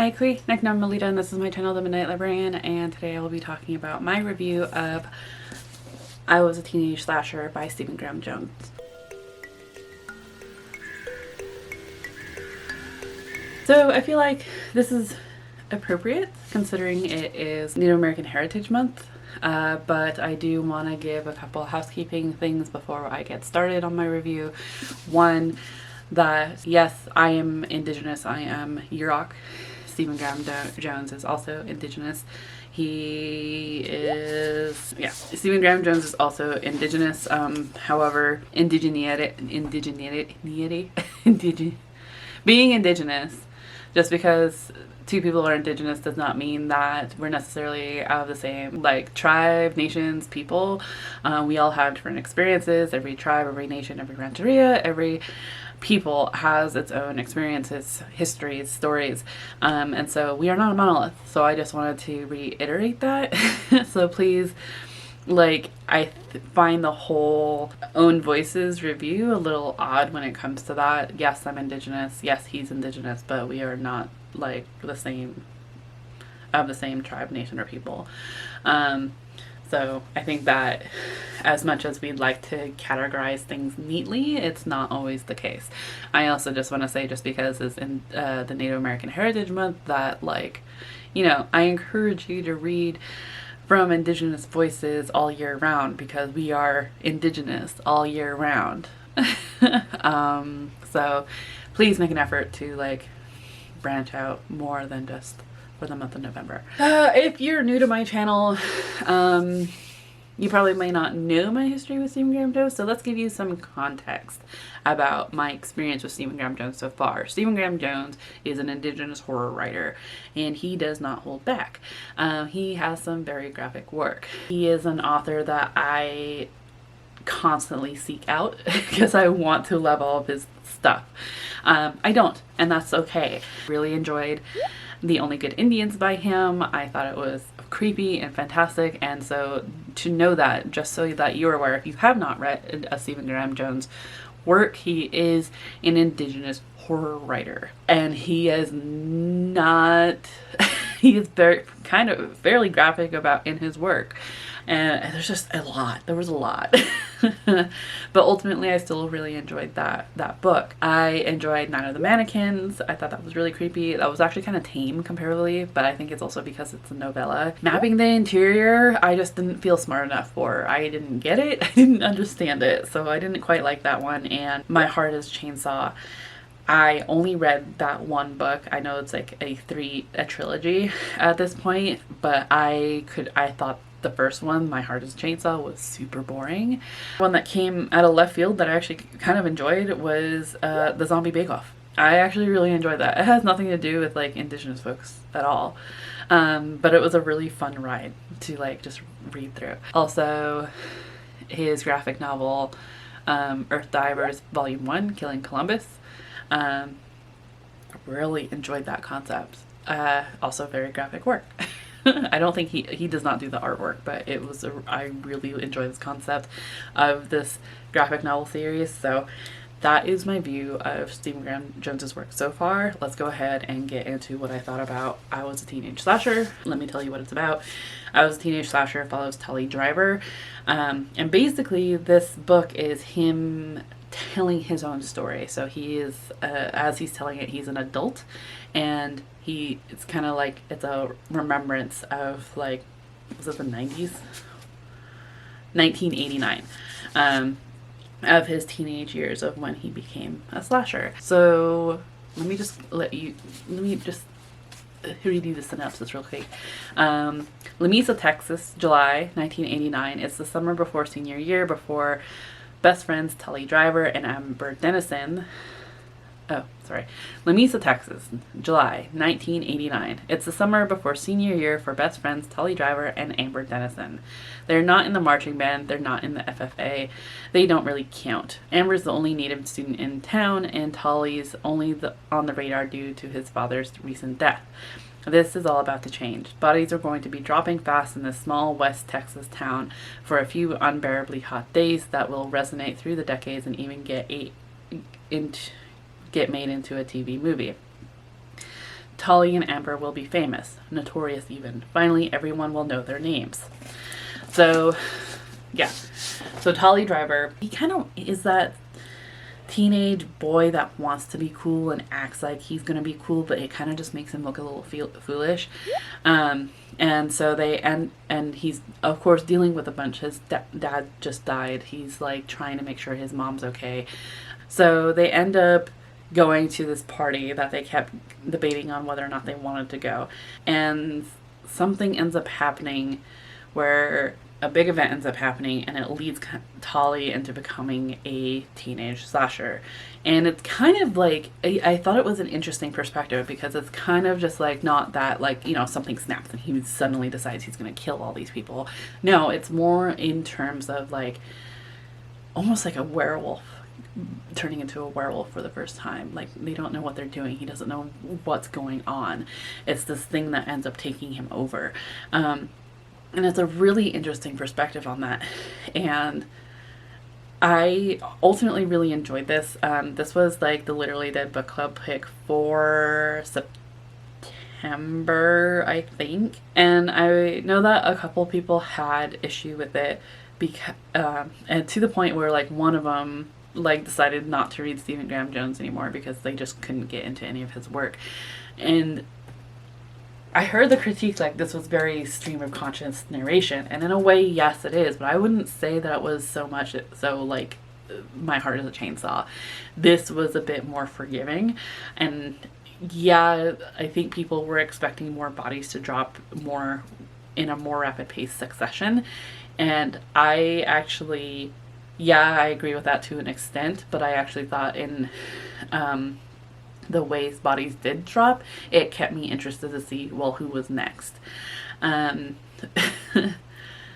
Hi, Kui. I'm Melita, and this is my channel, The Midnight Librarian, and today I will be talking about my review of I Was a Teenage Slasher by Stephen Graham Jones. So I feel like this is appropriate considering it is Native American Heritage Month, but I do want to give a couple housekeeping things before I get started on my review. One, that yes, I am Indigenous. I am Yurok. Stephen Graham Jones is also Indigenous. Stephen Graham Jones is also Indigenous. However, being Indigenous, just because two people are Indigenous does not mean that we're necessarily out of the same, like, tribe, nations, people. We all have different experiences. Every tribe, every nation, every rancheria, every people has its own experiences, histories, stories, and so we are not a monolith. So I just wanted to reiterate that. So please, I find the whole own voices review a little odd when it comes to that. Yes, I'm Indigenous. Yes, he's Indigenous, but we are not like the same tribe, nation, or people. So I think that as much as we'd like to categorize things neatly, it's not always the case. I also just want to say, just because it's in the Native American Heritage Month, that I encourage you to read from Indigenous voices all year round, because we are Indigenous all year round. So please make an effort to branch out more than just for the month of November. If you're new to my channel, you probably may not know my history with Stephen Graham Jones, so let's give you some context about my experience with Stephen Graham Jones so far. Stephen Graham Jones is an Indigenous horror writer, and he does not hold back. He has some very graphic work. He is an author that I constantly seek out because I want to love all of his stuff. I don't, and that's okay. Really enjoyed The Only Good Indians by him. I thought it was creepy and fantastic, and so to know that, just so that you're aware, if you have not read a Stephen Graham Jones work, he is an Indigenous horror writer, and he is not he is fairly graphic about in his work, and there's just a lot. There was a lot. But ultimately I still really enjoyed that book. I enjoyed Night of the Mannequins. I thought that was really creepy. That was actually kind of tame comparatively, but I think it's also because it's a novella. Mapping the Interior, I just didn't feel smart enough for. I didn't get it. I didn't understand it, so I didn't quite like that one. And My Heart is Chainsaw, I only read that one book. I know it's like a trilogy at this point, but I thought the first one, My Heart is Chainsaw, was super boring. One that came out of left field that I actually kind of enjoyed was The Zombie Bake Off. I actually really enjoyed that. It has nothing to do with Indigenous folks at all, but it was a really fun ride to just read through. Also, his graphic novel, Earth Divers Volume 1, Killing Columbus. Really enjoyed that concept. Also very graphic work. I don't think he does not do the artwork, but I really enjoy this concept of this graphic novel series. So that is my view of Stephen Graham Jones's work so far. Let's go ahead and get into what I thought about I Was a Teenage Slasher. Let me tell you what it's about. I Was a Teenage Slasher follows Tully Driver, and basically this book is him telling his own story. So he is, as he's telling it, he's an adult, and it's kind of it's a remembrance of was it the 90s? 1989, of his teenage years, of when he became a slasher. So let me just read you the synopsis real quick. Lamesa, Texas, July 1989. It's the summer before senior year, before best friends Tully Driver and Amber Dennison. Lamesa, Texas, July 1989. It's the summer before senior year for best friends Tully Driver and Amber Dennison. They're not in the marching band. They're not in the FFA. They don't really count. Amber's the only Native student in town, and Tully's only on the radar due to his father's recent death. This is all about to change. Bodies are going to be dropping fast in this small West Texas town for a few unbearably hot days that will resonate through the decades and even get made into a TV movie. Tolly and Amber will be famous, notorious even. Finally, everyone will know their names. So, yeah. So Tolly Driver, he kind of is that teenage boy that wants to be cool and acts like he's gonna be cool, but it kind of just makes him look a little foolish. And so and he's of course dealing with a bunch. His dad just died. He's like trying to make sure his mom's okay. So they end up going to this party that they kept debating on whether or not they wanted to go. And something ends up happening where a big event ends up happening, and it leads Tolly into becoming a teenage slasher. And it's kind of like, I thought it was an interesting perspective, because it's kind of just like, not that like, you know, something snaps and he suddenly decides he's going to kill all these people. No, it's more in terms of like, almost like a werewolf turning into a werewolf for the first time. Like, they don't know what they're doing. He doesn't know what's going on. It's this thing that ends up taking him over. And it's a really interesting perspective on that. And I ultimately really enjoyed this. This was like the Literally Dead book club pick for September, I think. And I know that a couple people had issue with it, because and to the point where like one of them like decided not to read Stephen Graham Jones anymore because they just couldn't get into any of his work. And I heard the critique like this was very stream of conscious narration, and in a way, yes, it is, but I wouldn't say that it was so much so like My Heart is a Chainsaw. This was a bit more forgiving, and yeah, I think people were expecting more bodies to drop more in a more rapid pace succession, and I actually, yeah, I agree with that to an extent, but I actually thought in the ways bodies did drop, it kept me interested to see, well, who was next.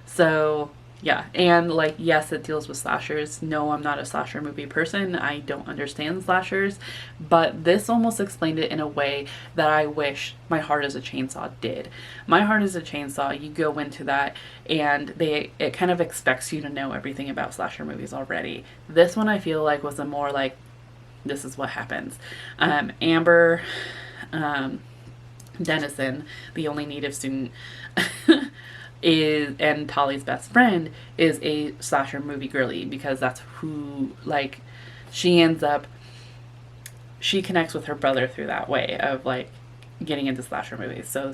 So yeah, and like, yes, it deals with slashers. No, I'm not a slasher movie person. I don't understand slashers, but this almost explained it in a way that I wish My Heart is a Chainsaw did. My Heart is a Chainsaw, you go into that and it kind of expects you to know everything about slasher movies already. This one I feel like was a more like, this is what happens. Amber Dennison, the only Native student, and Tolly's best friend, is a slasher movie girly, because that's who, like, she connects with her brother through that way of like getting into slasher movies. So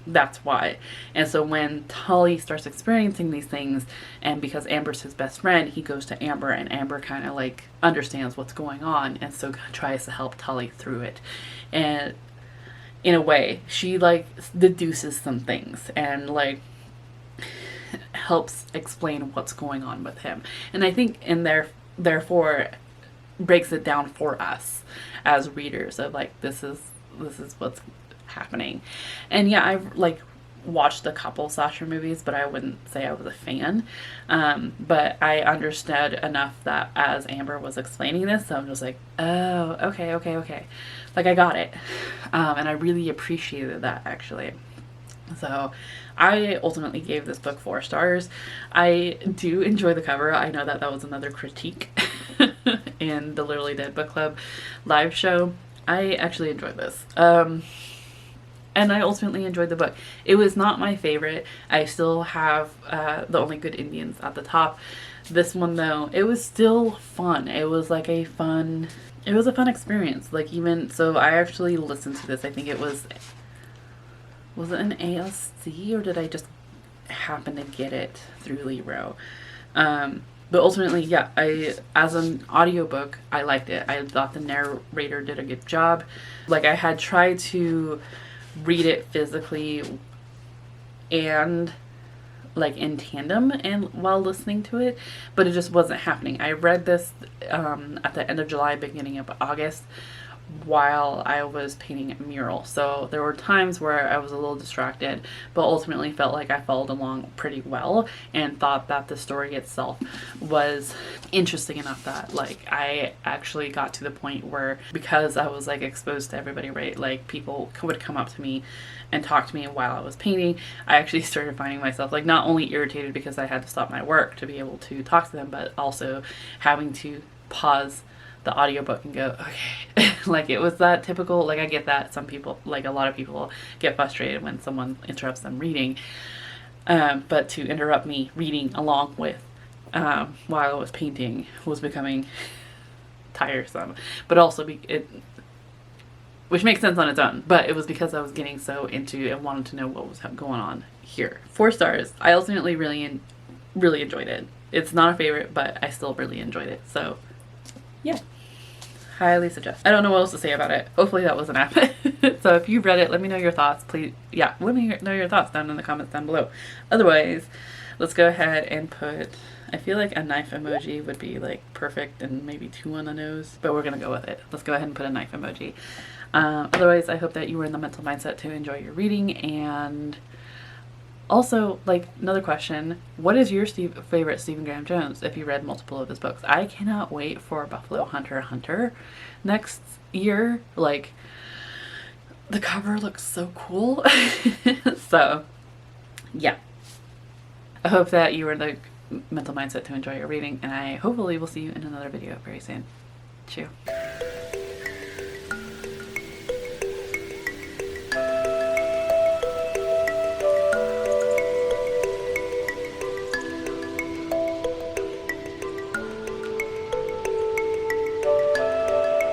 that's why. And so when Tolly starts experiencing these things, and because Amber's his best friend, he goes to Amber, and Amber kind of like understands what's going on, and so tries to help Tolly through it. And in a way, she like deduces some things and like helps explain what's going on with him. And I think therefore breaks it down for us as readers of like, this is what's happening. And yeah, I've like watched a couple slasher movies, but I wouldn't say I was a fan. But I understood enough that as Amber was explaining this, so I'm just like, oh, okay. Like, I got it. And I really appreciated that, actually. So I ultimately gave this book 4 stars. I do enjoy the cover. I know that was another critique in the Literally Dead book club live show. I actually enjoyed this. And I ultimately enjoyed the book. It was not my favorite. I still have The Only Good Indians at the top. This one, though, it was still fun. It was like a fun experience. Like, even, so I actually listened to this. I think it was it an ASC, or did I just happen to get it through Libro? But ultimately, yeah, as an audiobook, I liked it. I thought the narrator did a good job. Like, I had tried to read it physically and like in tandem and while listening to it, but it just wasn't happening. I read this at the end of July, beginning of August, while I was painting a mural. So there were times where I was a little distracted, but ultimately felt like I followed along pretty well and thought that the story itself was interesting enough that like I actually got to the point where, because I was like exposed to everybody, right? Like, people would come up to me and talk to me while I was painting. I actually started finding myself like not only irritated because I had to stop my work to be able to talk to them, but also having to pause the audiobook and go, okay. Like, it was that typical, like, I get that some people, like a lot of people, get frustrated when someone interrupts them reading. But to interrupt me reading along with while I was painting was becoming tiresome. But also, which makes sense on its own, but it was because I was getting so into and wanted to know what was going on here. 4 stars. I ultimately really enjoyed it. It's not a favorite, but I still really enjoyed it. So, yeah. Highly suggest. I don't know what else to say about it. Hopefully that wasn't enough. So if you've read it, let me know your thoughts. Please, yeah, let me know your thoughts down in the comments down below. Otherwise, let's go ahead and put, I feel like a knife emoji would be like perfect and maybe 2 on the nose, but we're going to go with it. Let's go ahead and put a knife emoji. Otherwise, I hope that you were in the mental mindset to enjoy your reading. And also, like, another question, what is your favorite Stephen Graham Jones if you read multiple of his books? I cannot wait for Buffalo Hunter next year. Like, the cover looks so cool. So, yeah. I hope that you were in the mental mindset to enjoy your reading, and I hopefully will see you in another video very soon. Chew.